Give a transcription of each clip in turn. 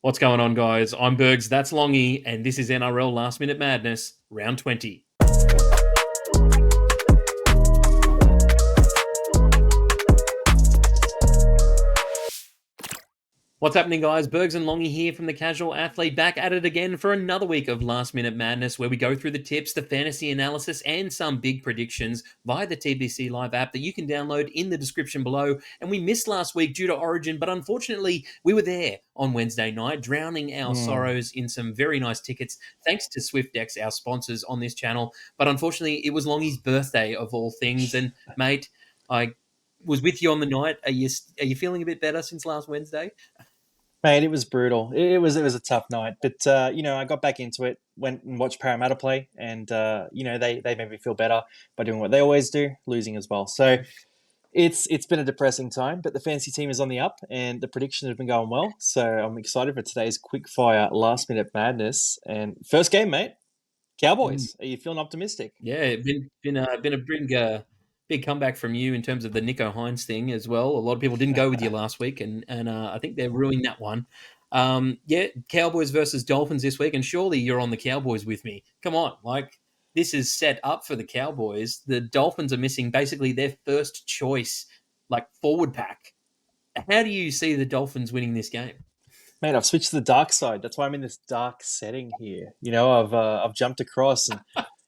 What's going on, guys? I'm Bergs, that's Longy, and this is NRL Last Minute Madness, round 20. What's happening, guys? Bergs and Longy here from the Casual Athlete, back at it again for another week of Last Minute Madness, where we go through the tips, the fantasy analysis, and some big predictions via the TBC Live app that you can download in the description below. And we missed last week due to Origin, but unfortunately, we were there on Wednesday night, drowning our sorrows in some very nice tickets, thanks to SwiftX, our sponsors on this channel. But unfortunately, it was Longy's birthday of all things, and mate, I was with you on the night. Are you feeling a bit better since last Wednesday? Mate, it was brutal. It was a tough night, but I got back into it. Went and watched Parramatta play, and they made me feel better by doing what they always do, losing as well. So it's been a depressing time, but the fantasy team is on the up, and the predictions have been going well. So I'm excited for today's quickfire last minute madness and first game, mate. Cowboys. Are you feeling optimistic? Yeah, been a big comeback from you in terms of the Nico Hines thing as well. A lot of people didn't go with you last week, and I think they're ruining that one. Yeah, Cowboys versus Dolphins this week, and surely you're on the Cowboys with me. Come on, like this is set up for the Cowboys. The Dolphins are missing basically their first choice, like forward pack. How do you see the Dolphins winning this game? Mate, I've switched to the dark side. That's why I'm in this dark setting here. I've jumped across and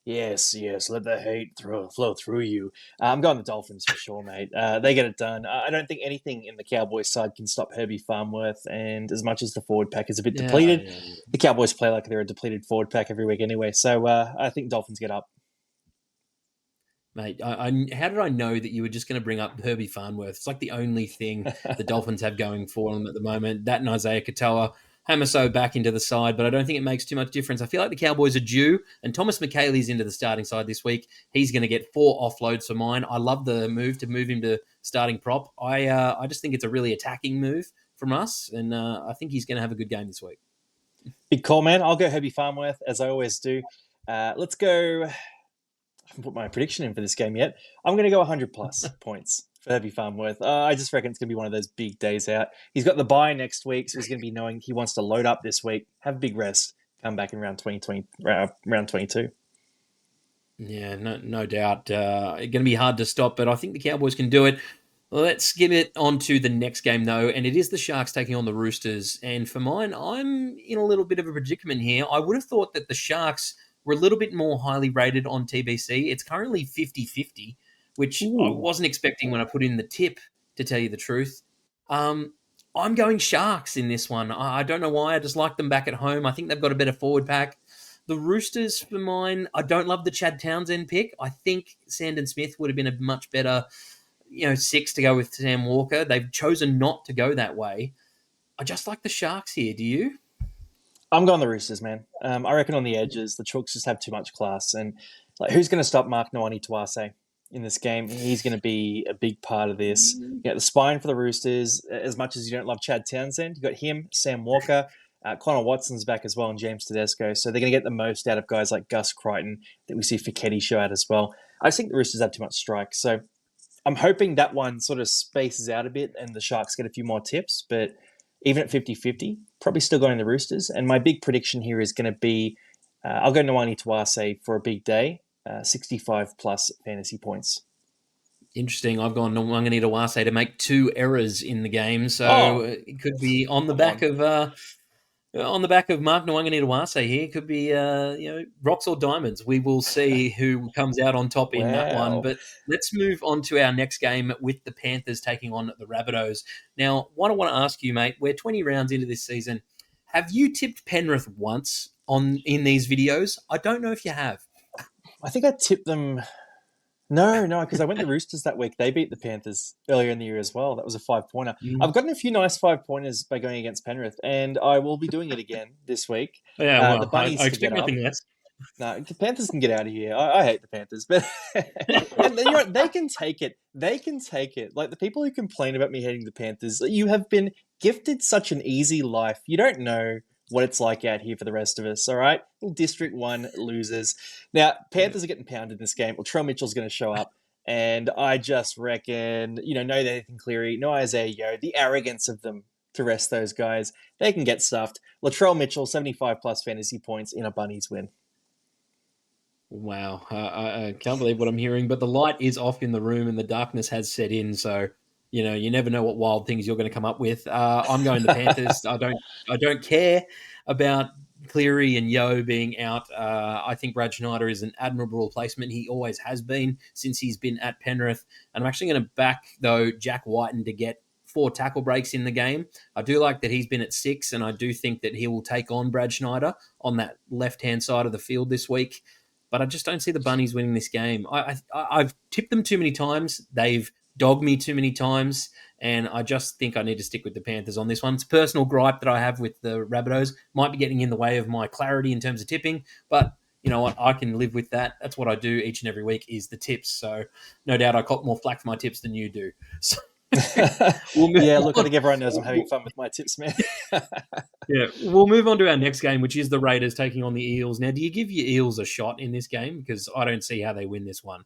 yes, yes, let the hate flow through you. I'm going the Dolphins for sure, mate. They get it done. I don't think anything in the Cowboys side can stop Herbie Farmworth. And as much as the forward pack is a bit Yeah, depleted, yeah. the Cowboys play like they're a depleted forward pack every week anyway. So I think Dolphins get up. Mate, how did I know that you were just going to bring up Herbie Farnworth? It's like the only thing the Dolphins have going for them at the moment. That and Isaiah Katoa, Hamaso back into the side, but I don't think it makes too much difference. I feel like the Cowboys are due, and Thomas McKayle's into the starting side this week. He's going to get 4 offloads for mine. I love the move him to starting prop. I just think it's a really attacking move from us, and I think he's going to have a good game this week. Big call, man. I'll go Herbie Farmworth, as I always do. Let's go. I haven't put my prediction in for this game yet. I'm going to go 100 plus points for Herbie Farmworth. I just reckon it's going to be one of those big days out. He's got the bye next week, so he's going to be knowing he wants to load up this week, have a big rest, come back in round 22. Yeah, no doubt. It's going to be hard to stop, but I think the Cowboys can do it. Let's get it on to the next game, though, and it is the Sharks taking on the Roosters. And for mine, I'm in a little bit of a predicament here. I would have thought that the Sharks were a little bit more highly rated on TBC. It's currently 50-50, which I Ooh. wasn't expecting when I put in the tip, to tell you the truth. I'm going Sharks in this one. I don't know why. I just like them back at home. I think they've got a better forward pack. The Roosters, for mine, I don't love the Chad Townsend pick. I think Sandon Smith would have been a much better, 6 to go with Sam Walker. They've chosen not to go that way. I just like the Sharks here. Do you? I'm going the Roosters, man. I reckon on the edges, the Chooks just have too much class. And who's going to stop Mark Nawani Tuase in this game? He's going to be a big part of this. You got the spine for the Roosters. As much as you don't love Chad Townsend, you got him, Sam Walker, Connor Watson's back as well, and James Tedesco. So they're going to get the most out of guys like Gus Crichton that we see Fiketti show out as well. I just think the Roosters have too much strike. So I'm hoping that one sort of spaces out a bit and the Sharks get a few more tips. But even at 50-50, probably still going the Roosters. And my big prediction here is going to be I'll go Nawani Tuase for a big day, 65 plus fantasy points. Interesting. I've gone Nwangani Tuase to make 2 errors in the game, so it could be on the back of Mark Nwangani Tuase here. It could be rocks or diamonds. We will see who comes out on top in that one. Wow. But let's move on to our next game with the Panthers taking on the Rabbitohs. Now, what I want to ask you, mate, we're 20 rounds into this season. Have you tipped Penrith once in these videos? I don't know if you have. I think I tipped them. No, because I went the Roosters that week. They beat the Panthers earlier in the year as well. That was a 5-pointer. I've gotten a few nice 5-pointers by going against Penrith, and I will be doing it again this week. Yeah, well, The Bunnies I to get expect up. nothing less. No, the Panthers can get out of here. I hate the Panthers, but and then they can take it. They can take it. Like the people who complain about me hating the Panthers, you have been gifted such an easy life. You don't know what it's like out here for the rest of us. All right, District 1 losers. Now Panthers are getting pounded in this game. Well, Trell Mitchell's going to show up. And I just reckon, no Nathan Cleary, no Isaiah Yeo, the arrogance of them to rest those guys. They can get stuffed. Latrell Mitchell, 75 plus fantasy points in a Bunnies win. Wow, I can't believe what I'm hearing. But the light is off in the room, and the darkness has set in. So you never know what wild things you're going to come up with. I'm going the Panthers. I don't care about Cleary and Yo being out. I think Brad Schneider is an admirable replacement. He always has been since he's been at Penrith. And I'm actually going to back though Jack Whiten to get 4 tackle breaks in the game. I do like that he's been at 6, and I do think that he will take on Brad Schneider on that left hand side of the field this week, but I just don't see the Bunnies winning this game. I've tipped them too many times. They've dogged me too many times, and I just think I need to stick with the Panthers on this one. It's a personal gripe that I have with the Rabbitohs. Might be getting in the way of my clarity in terms of tipping, but you know what? I can live with that. That's what I do each and every week is the tips. So no doubt I cop more flack for my tips than you do. So we'll move Yeah, look, I on. think everyone knows I'm having fun with my tips, man. Yeah, we'll move on to our next game, which is the Raiders taking on the Eels. Now, do you give your Eels a shot in this game? Because I don't see how they win this one.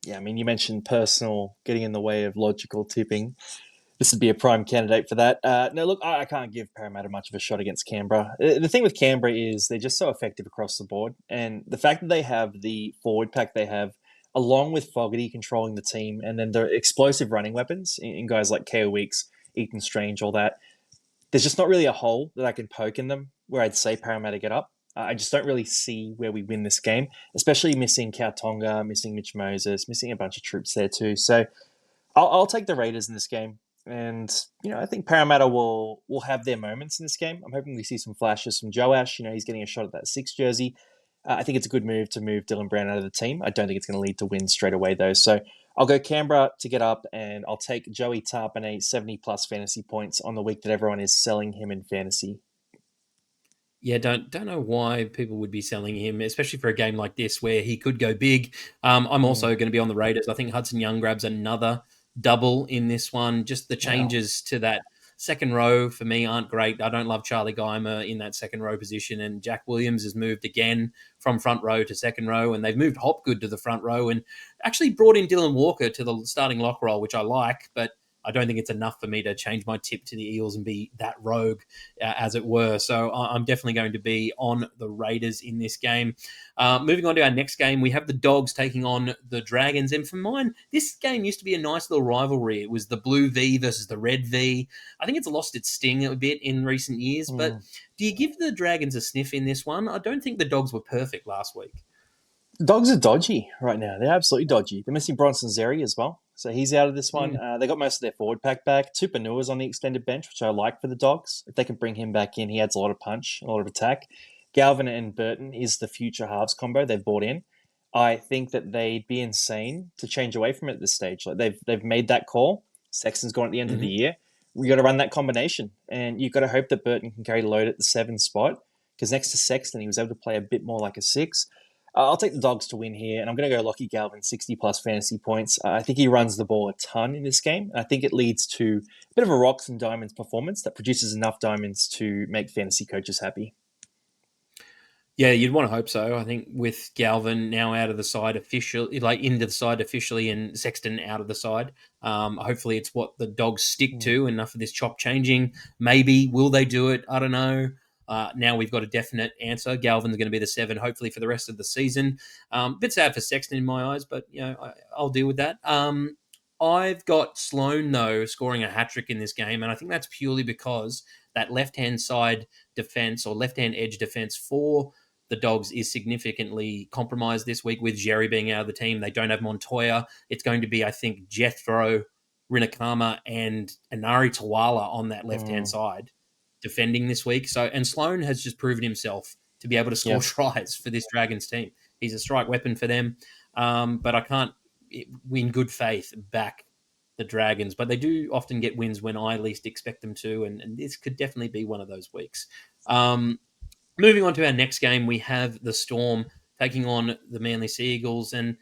Yeah, I mean, you mentioned personal getting in the way of logical tipping. This would be a prime candidate for that. No, look, I can't give Parramatta much of a shot against Canberra. The thing with Canberra is they're just so effective across the board. And the fact that they have the forward pack they have, along with Fogarty controlling the team, and then their explosive running weapons in guys like KO Weeks, Ethan Strange, all that, there's just not really a hole that I can poke in them where I'd say Parramatta get up. I just don't really see where we win this game, especially missing Kautonga, missing Mitch Moses, missing a bunch of troops there too. So I'll take the Raiders in this game. And, I think Parramatta will have their moments in this game. I'm hoping we see some flashes from Joash. He's getting a shot at that 6 jersey. I think it's a good move to move Dylan Brown out of the team. I don't think it's going to lead to wins straight away, though. So I'll go Canberra to get up, and I'll take Joey Tarpanay 70-plus fantasy points on the week that everyone is selling him in fantasy. Yeah, don't know why people would be selling him, especially for a game like this where he could go big. I'm also Mm. going to be on the Raiders. I think Hudson Young grabs another double in this one. Just the Wow. changes to that second row for me aren't great. I don't love Charlie Geimer in that second row position, and Jack Williams has moved again from front row to second row, and they've moved Hopgood to the front row and actually brought in Dylan Walker to the starting lock role, which I like, but I don't think it's enough for me to change my tip to the Eels and be that rogue, as it were. So I'm definitely going to be on the Raiders in this game. Moving on to our next game, we have the Dogs taking on the Dragons. And for mine, this game used to be a nice little rivalry. It was the blue V versus the red V. I think it's lost its sting a bit in recent years. But Mm. do you give the Dragons a sniff in this one? I don't think the Dogs were perfect last week. Dogs are dodgy right now. They're absolutely dodgy. They're missing Bronson Zeri as well. So he's out of this one. Mm. They got most of their forward pack back. Tupanua's on the extended bench, which I like for the Dogs. If they can bring him back in, he adds a lot of punch, a lot of attack. Galvin and Burton is the future halves combo they've brought in. I think that they'd be insane to change away from it at this stage. Like they've made that call. Sexton's gone at the end of the Hmm. year. We got to run that combination, and you've got to hope that Burton can carry the load at the 7 spot because next to Sexton, he was able to play a bit more like a 6. I'll take the Dogs to win here, and I'm going to go Lockie Galvin, 60-plus fantasy points. I think he runs the ball a ton in this game. I think it leads to a bit of a rocks and diamonds performance that produces enough diamonds to make fantasy coaches happy. Yeah, you'd want to hope so. I think with Galvin now out of the side officially, like into the side officially, and Sexton out of the side, hopefully it's what the Dogs stick Mm. to. Enough of this chop changing. Maybe will they do it? I don't know. Now we've got a definite answer. Galvin's going to be the 7, hopefully for the rest of the season. Bit sad for Sexton in my eyes, but I'll deal with that. I've got Sloan though scoring a hat trick in this game, and I think that's purely because that left hand side defense or left hand edge defense for the Dogs is significantly compromised this week with Jerry being out of the team. They don't have Montoya. It's going to be, I think, Jethro, Rinakama, and Inari Tawala on that left-hand Mm. side defending this week. So, and Sloan has just proven himself to be able to score Yep. tries for this Dragons team. He's a strike weapon for them. But I can't, in good faith, back the Dragons. But they do often get wins when I least expect them to, and this could definitely be one of those weeks. Moving on to our next game, we have the Storm taking on the Manly Sea Eagles, and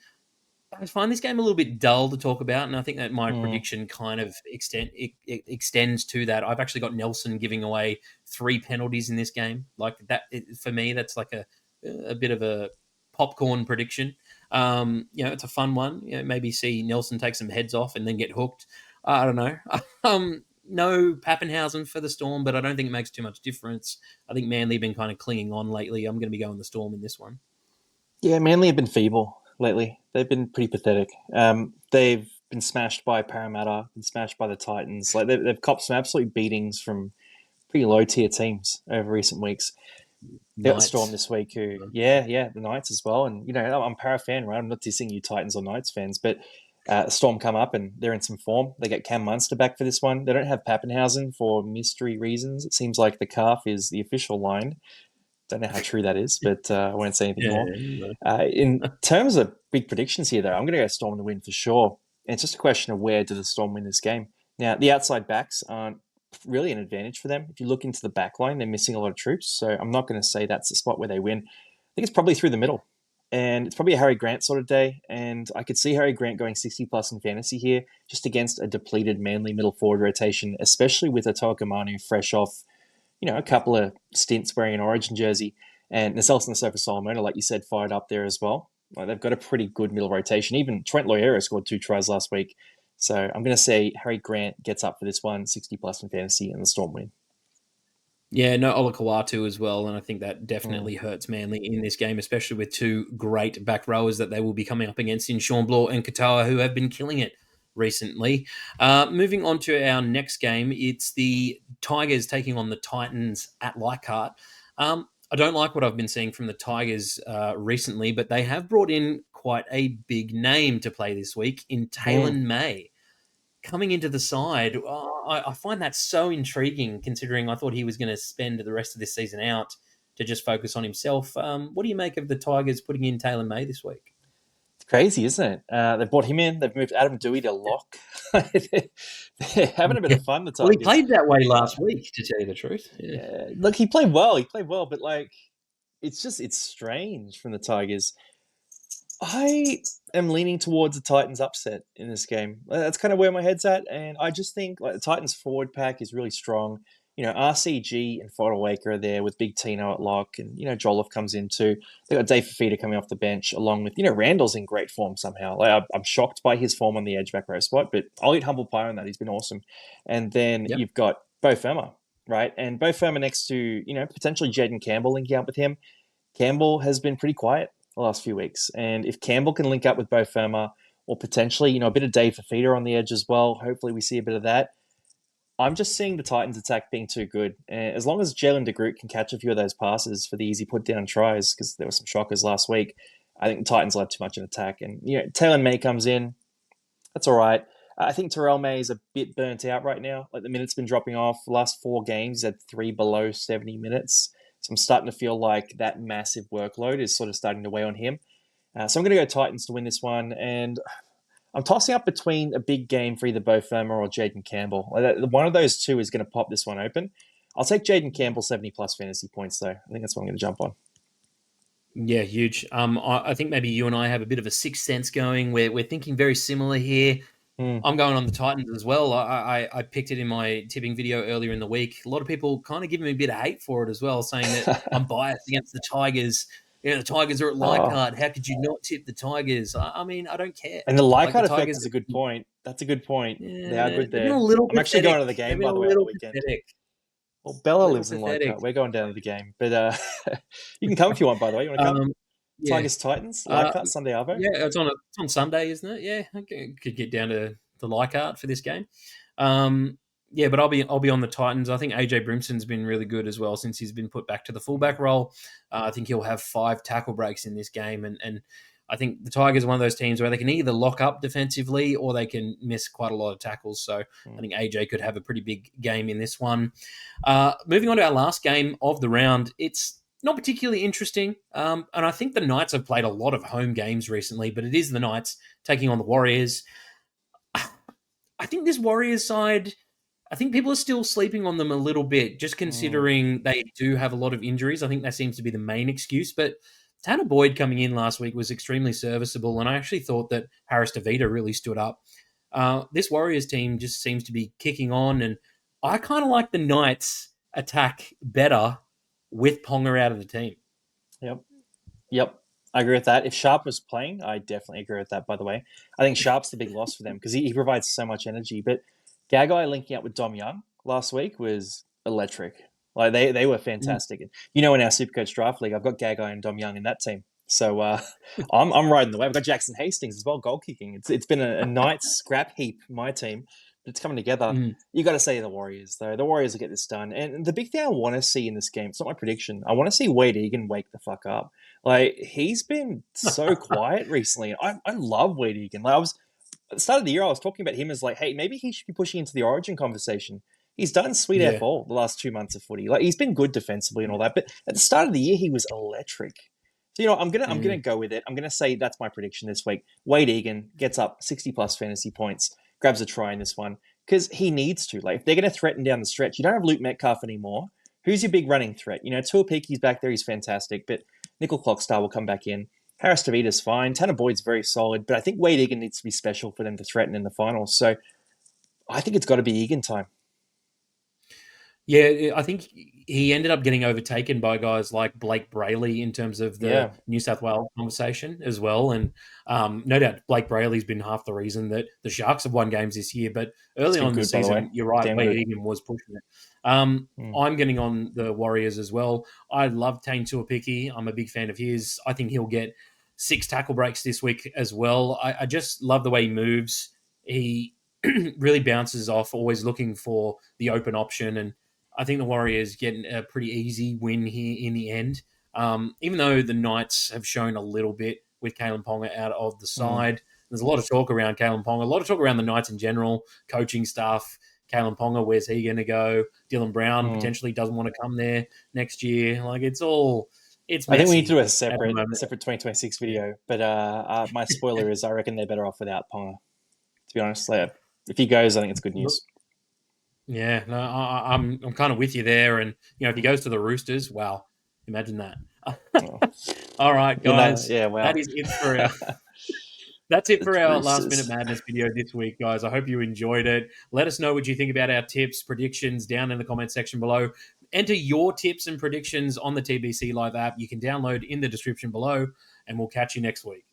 I find this game a little bit dull to talk about, and I think that my Mm. prediction kind of extends to that. I've actually got Nelson giving away 3 penalties in this game. Like that, for me, that's like a bit of a popcorn prediction. It's a fun one. Maybe see Nelson take some heads off and then get hooked. I don't know. no Pappenhausen for the Storm, but I don't think it makes too much difference. I think Manly have been kind of clinging on lately. I'm going to be going the Storm in this one. Yeah, Manly have been feeble lately. They've been pretty pathetic. They've been smashed by Parramatta, been smashed by the Titans. Like they've copped some absolute beatings from pretty low tier teams over recent weeks. They got the Storm Knights. this week, who, yeah, the Knights as well. And, I'm a Para fan, right? I'm not dissing you Titans or Knights fans, but the Storm come up and they're in some form. They get Cam Munster back for this one. They don't have Pappenhausen for mystery reasons. It seems like the calf is the official line. Don't know how true that is, but I won't say anything more. Yeah. In terms of big predictions here, though, I'm going to go Storm to win for sure. And it's just a question of where do the Storm win this game. Now, the outside backs aren't really an advantage for them. If you look into the back line, they're missing a lot of troops. So I'm not going to say that's the spot where they win. I think it's probably through the middle. And it's probably a Harry Grant sort of day. And I could see Harry Grant going 60 plus in fantasy here, just against a depleted Manly middle forward rotation, especially with a Tokamanu fresh off, a couple of stints wearing an Origin jersey. And Naselson and Sofa Solomona, like you said, fired up there as well. Like, they've got a pretty good middle rotation. Even Trent Loiero scored 2 tries last week. So I'm going to say Harry Grant gets up for this one, 60 plus in fantasy, and the Storm win. Yeah, no Olakawatu as well, and I think that Mm. definitely hurts Manly in this game, especially with two great back rowers that they will be coming up against in Sean Blaw and Katoa, who have been killing it recently. Moving on to our next game, it's the Tigers taking on the Titans at Leichhardt. I don't like what I've been seeing from the Tigers recently, but they have brought in quite a big name to play this week in Mm. Taylor May coming into the side. I find that so intriguing, considering I thought he was going to spend the rest of this season out to just focus on himself. What do you make of the Tigers putting in Taylor May this week? It's crazy, isn't it? They've brought him in. They've moved Adam Dewey to lock. They're having a bit of fun, the Well, he Tigers. played that way last week, to tell you the truth. Yeah. Yeah, look, he played well. He played well, but like, it's strange from the Tigers. I am leaning towards the Titans upset in this game. That's kind of where my head's at, and I just think like the Titans forward pack is really strong. RCG and Fodawaker are there with Big Tino at lock, and Joliffe comes in too. They got Dave Fafita coming off the bench, along with Randall's in great form somehow. Like I'm shocked by his form on the edge back row spot, but I'll eat humble pie on that. He's been awesome. And then Yep. you've got Bo Firma, right? And Bo Firma next to potentially Jaden Campbell linking up with him. Campbell has been pretty quiet the last few weeks. And if Campbell can link up with Bo Firma or potentially, a bit of Dave Fafita on the edge as well, hopefully we see a bit of that. I'm just seeing the Titans attack being too good. And as long as Jalen DeGroot can catch a few of those passes for the easy put down tries, because there were some shockers last week, I think the Titans will have too much in attack. And, Taylor May comes in. That's all right. I think Terrell May is a bit burnt out right now. Like the minutes been dropping off. The last 4 games, he's had 3 below 70 minutes. So I'm starting to feel like that massive workload is sort of starting to weigh on him. So I'm going to go Titans to win this one. And I'm tossing up between a big game for either Bo Firma or Jaden Campbell. One of those two is going to pop this one open. I'll take Jaden Campbell 70 plus fantasy points, though. I think that's what I'm going to jump on. Yeah, huge. I think maybe you and I have a bit of a sixth sense going. We're thinking very similar here. Hmm. I'm going on the Titans as well. I picked it in my tipping video earlier in the week. A lot of people kind of giving me a bit of hate for it as well, saying that I'm biased against the Tigers. The Tigers are at Oh, Leichhardt. How could you not tip the Tigers? I mean, I don't care. and the Like the Leichhardt effect Tigers, is a good point. That's a good point. They are yeah, good they've been a there. little I'm actually pathetic. going to the They've game, been by a the way, on the little weekend. pathetic. Well, Bella Little lives in pathetic. Leichhardt. We're going down to the game. But you can come if you want, by the way. You want to come? Um, yeah. Tigers Titans, Uh, Leichhardt, Sunday Arvo. yeah, it's on Sunday, isn't it? Yeah, I could get down to Leichhardt for this game. Um, yeah, but I'll be on the Titans. I think AJ Brimson's been really good as well since he's been put back to the fullback role. I think he'll have 5 tackle breaks in this game, and I think the Tigers are one of those teams where they can either lock up defensively or they can miss quite a lot of tackles. So I think AJ could have a pretty big game in this one. Moving on to our last game of the round, it's not particularly interesting. And I think the Knights have played a lot of home games recently, but it is the Knights taking on the Warriors. I think this Warriors side, I think people are still sleeping on them a little bit, just Mm. considering they do have a lot of injuries. I think that seems to be the main excuse. But Tanner Boyd coming in last week was extremely serviceable, and I actually thought that Harris DeVita really stood up. This Warriors team just seems to be kicking on, and I kind of like the Knights attack better with Ponga out of the team. Yep. Yep. I agree with that. If Sharp was playing, I definitely agree with that, by the way. I think Sharp's the big loss for them because he provides so much energy. But Gagai linking up with Dom Young last week was electric. Like they were fantastic. And you know, in our Supercoach draft league, I've got Gagai and Dom Young in that team. So I'm riding the wave. I've got Jackson Hastings as well, goal kicking. It's been a nice scrap heap, my team, but it's coming together. Mm. You got to say the Warriors though. The Warriors will get this done. And the big thing I want to see in this game, it's not my prediction. I want to see Wade Egan wake the fuck up. Like he's been so quiet recently. I love Wade Egan. Like I was at the start of the year, I was talking about him as like, hey, maybe he should be pushing into the Origin conversation. He's done sweet Yeah. F all the last 2 months of footy. Like he's been good defensively and all that, but at the start of the year, he was electric. So you know, I'm gonna go with it. I'm gonna say that's my prediction this week. Wade Egan gets up 60 plus fantasy points, grabs a try in this one because he needs to. Like if they're gonna threaten down the stretch, you don't have Luke Metcalf anymore. Who's your big running threat? You know, Tuapiki's back there, he's fantastic, but Nickel Clockstar will come back in. Harris Tavita's fine. Tanner Boyd's very solid, but I think Wade Egan needs to be special for them to threaten in the finals. So I think it's got to be Egan time. Yeah, I think he ended up getting overtaken by guys like Blake Brayley in terms of the Yeah, New South Wales conversation as well. And no doubt Blake Brayley's been half the reason that the Sharks have won games this year. But he's early on been in the good, by the way. season, you're right, Damn Wade good. Egan was pushing it. Mm. I'm getting on the Warriors as well. I love Tane Tuapiki. I'm a big fan of his. I think he'll get 6 tackle breaks this week as well. I just love the way he moves. He really bounces off, always looking for the open option. And I think the Warriors get a pretty easy win here in the end. Even though the Knights have shown a little bit with Kalen Ponga out of the Mm. side, there's a lot of talk around Kalen Ponga, a lot of talk around the Knights in general, coaching staff. Kalen Ponga, where's he going to go? Dylan Brown Mm. potentially doesn't want to come there next year. Like it's I think we need to messy do a at the separate moment. 2026 video. But my spoiler is I reckon they're better off without Ponga. To be honest, like, if he goes, I think it's good news. Yeah, no, I'm kind of with you there. And if he goes to the Roosters, wow, imagine that. Oh. All right, guys, Yeah, wow. that is it for our That's it The for our last minute Roosters. madness video this week, guys. I hope you enjoyed it. Let us know what you think about our tips, predictions down in the comment section below. Enter your tips and predictions on the TBC Live app. You can download in the description below, and we'll catch you next week.